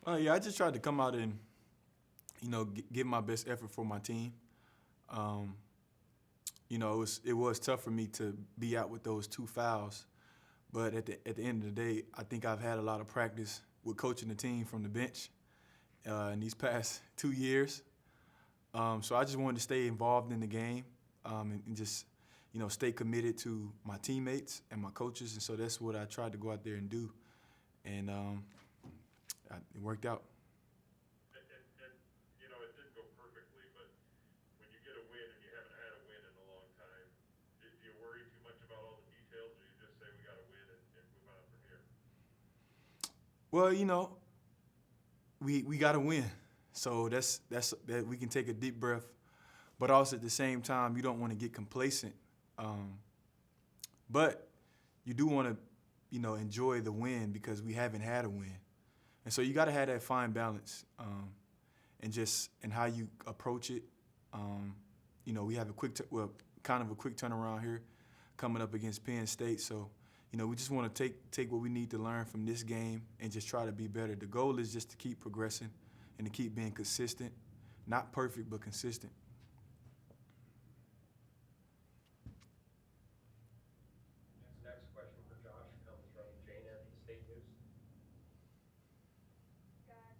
Yeah, I just tried to come out and give my best effort for my team. Um, it was tough for me to be out with those two fouls, but at the end of the day, I think I've had a lot of practice with coaching the team from the bench in these past 2 years. So I just wanted to stay involved in the game and just stay committed to my teammates and my coaches, and so that's what I tried to go out there and do, and it worked out. And it didn't go perfectly, but when you get a win and you haven't had a win in a long time, do you worry too much about all the details, or you just say we got to win and move on from here? Well, we got to win, so that's that we can take a deep breath, but also at the same time, you don't want to get complacent, um, but you do want to enjoy the win because we haven't had a win, and so you got to have that fine balance, and how you approach it. Um, we have kind of a quick turnaround here, coming up against Penn State. So, we just want to take what we need to learn from this game and just try to be better. The goal is just to keep progressing and to keep being consistent, not perfect but consistent. Next question for Josh comes from Jane at the State News. Josh,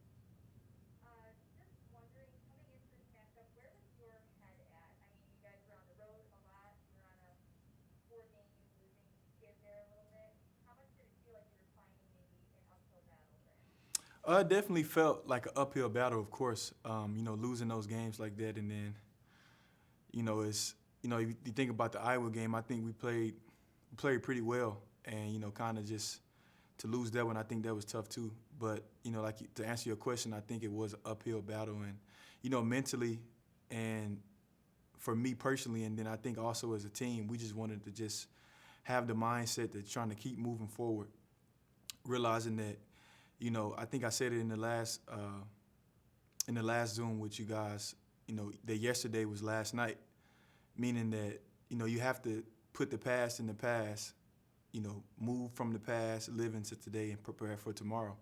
just wondering, coming into this matchup, where was your head at? I mean, you guys were on the road a lot. You were on a four-game losing skid there a little bit. How much did it feel like you were finding maybe an uphill battle there? It definitely felt like an uphill battle, of course. Losing those games like that, and then it's you think about the Iowa game. I think we played pretty well, and kind of just to lose that one, I think that was tough too. But to answer your question, I think it was an uphill battle, and mentally, and for me personally, and then I think also as a team, we just wanted to just have the mindset that trying to keep moving forward, realizing that I think I said it in the last Zoom with you guys, that yesterday was last night, meaning that you have to put the past in the past, move from the past, live into today, and prepare for tomorrow.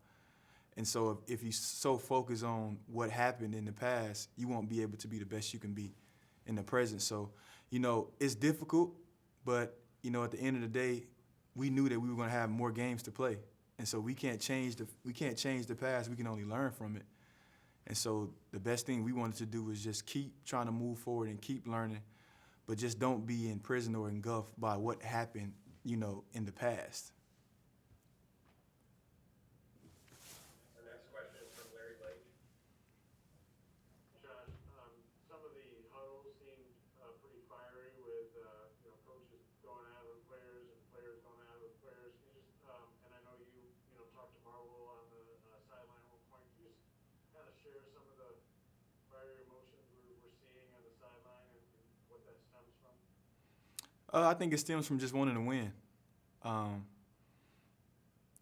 And so if you so focus on what happened in the past, you won't be able to be the best you can be in the present. So, it's difficult, but at the end of the day, we knew that we were going to have more games to play, and so we can't change the past. We can only learn from it. And so the best thing we wanted to do was just keep trying to move forward and keep learning, but just don't be in prison or engulfed by what happened, in the past. Our next question is from Larry Lake. Josh, some of the huddles seemed pretty fiery with coaches going at it with players and players going at it with players. Can you just and I know you talked to Marvel on the sideline at one point. Can you just kind of share some of the fiery emotions we're seeing on the sideline and what that stems from? I think it stems from just wanting to win. Um,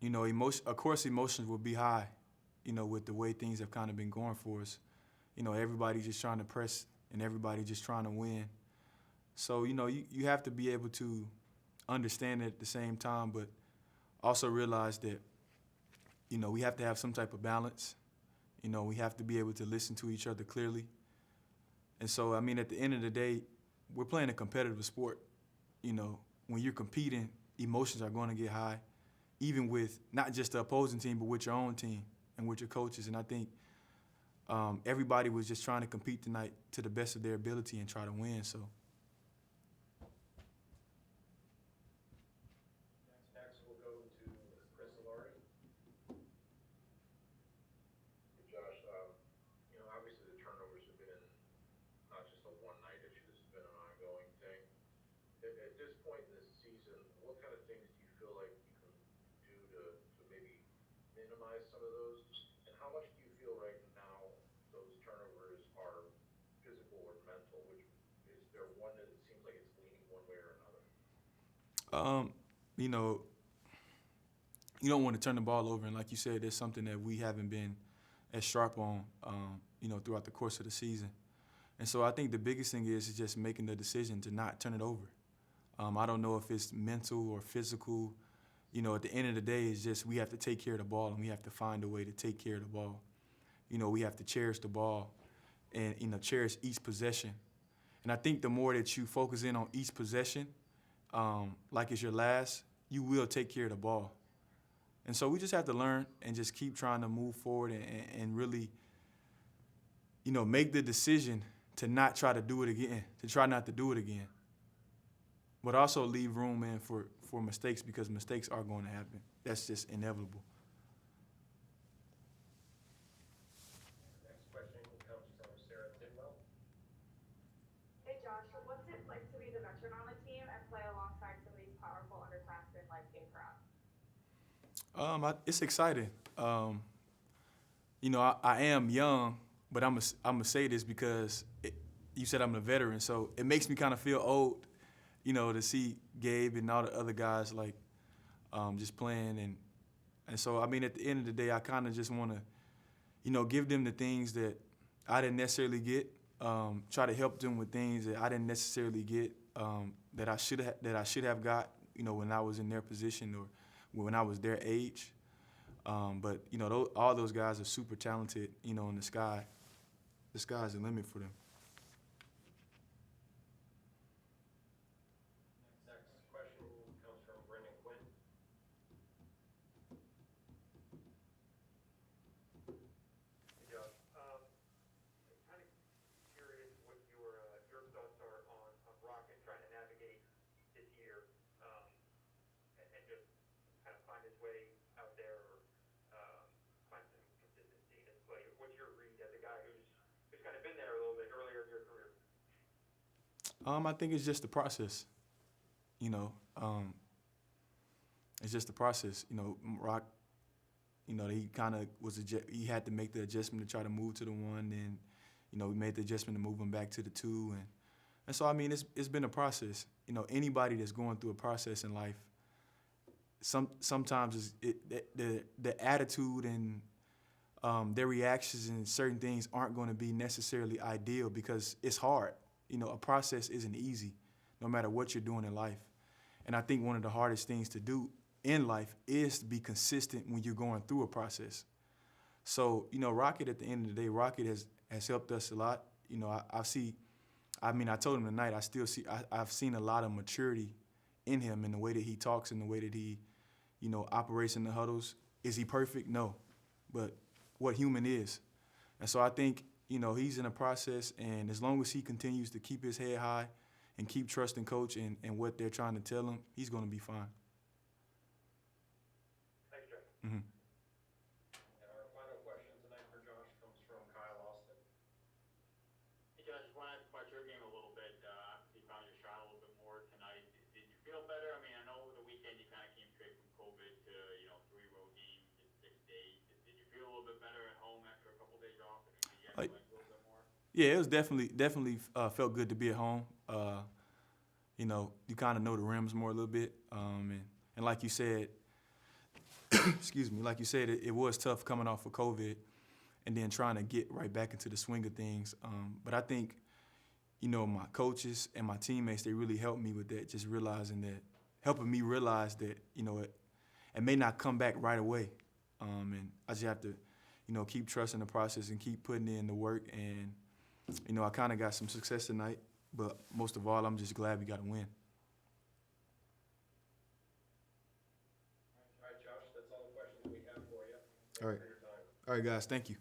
of course, emotions will be high, with the way things have kind of been going for us. Everybody just trying to press and everybody just trying to win. So, you have to be able to understand it at the same time, but also realize that, we have to have some type of balance. We have to be able to listen to each other clearly. And so, I mean, at the end of the day, we're playing a competitive sport. When you're competing, emotions are going to get high, even with not just the opposing team, but with your own team and with your coaches. And I think everybody was just trying to compete tonight to the best of their ability and try to win. So. Next we'll go to Chris Alari. Josh, obviously the turnovers have been not just a one-night issue, this has been an ongoing thing. At this point in this season, what kind of things do you feel like you can do to maybe minimize some of those? And how much do you feel right now those turnovers are physical or mental? Which is there one that it seems like it's leaning one way or another? Um, you know, you don't want to turn the ball over, and like you said, there's something that we haven't been as sharp on, throughout the course of the season. And so I think the biggest thing is just making the decision to not turn it over. I don't know if it's mental or physical. At the end of the day, it's just we have to take care of the ball, and we have to find a way to take care of the ball. we have to cherish the ball and, cherish each possession. And I think the more that you focus in on each possession, like it's your last, you will take care of the ball. And so we just have to learn and just keep trying to move forward and really, make the decision to not try to do it again, to try not to do it again. But also leave room in for mistakes, because mistakes are going to happen. That's just inevitable. Next question comes from Sarah Tidwell. Hey Josh, what's it like to be the veteran on the team and play alongside some of these powerful underclassmen like Abraham? It's exciting. I am young, but I'm gonna say this because you said I'm a veteran, so it makes me kind of feel old, to see Gabe and all the other guys like just playing, and so I mean at the end of the day, I kind of just want to, give them the things that I didn't necessarily get, try to help them with things that I didn't necessarily get, that I should have got, when I was in their position or when I was their age. But all those guys are super talented. In the sky's the limit for them. Next question comes from Brendan Quinn. Hey Josh, I'm kind of curious what your thoughts are on Rocket trying to navigate this year, and just kind of find his way out there, or find some consistency in his play. What's your read as a guy who's kind of been there a little bit earlier in your career? I think it's just the process. It's just the process. Rock. He kind of he had to make the adjustment to try to move to the one, and we made the adjustment to move him back to the two, and so I mean it's been a process. Anybody that's going through a process in life, sometimes the attitude and their reactions and certain things aren't going to be necessarily ideal, because it's hard. A process isn't easy, no matter what you're doing in life. And I think one of the hardest things to do in life is to be consistent when you're going through a process. So, Rocket, at the end of the day, Rocket has helped us a lot. I told him tonight, I've seen a lot of maturity in him, in the way that he talks and the way that he, operates in the huddles. Is he perfect? No. But what human is. And so I think, he's in a process, and as long as he continues to keep his head high and keep trusting coach and what they're trying to tell him, he's going to be fine. Thanks, Josh. Mm-hmm. And our final question tonight for Josh comes from Kyle Austin. Hey Josh, just want to ask about your game a little bit. Obviously, you found your shot a little bit more tonight. Did you feel better? I mean, I know over the weekend you kind of came straight from COVID to 3 road games in 6 days. Did you feel a little bit better at home after a couple days off? And did you actually like a little bit more? Yeah, it was definitely felt good to be at home. You kind of know the rims more a little bit, and like you said, excuse me, like you said, it was tough coming off of COVID, and then trying to get right back into the swing of things. But I think, my coaches and my teammates, they really helped me with that. Just helping me realize that it may not come back right away, and I just have to, keep trusting the process and keep putting in the work. And I kind of got some success tonight, but most of all, I'm just glad we got a win. All right, Josh, that's all the questions we have for you. All right. Thanks for your time. All right, guys, thank you.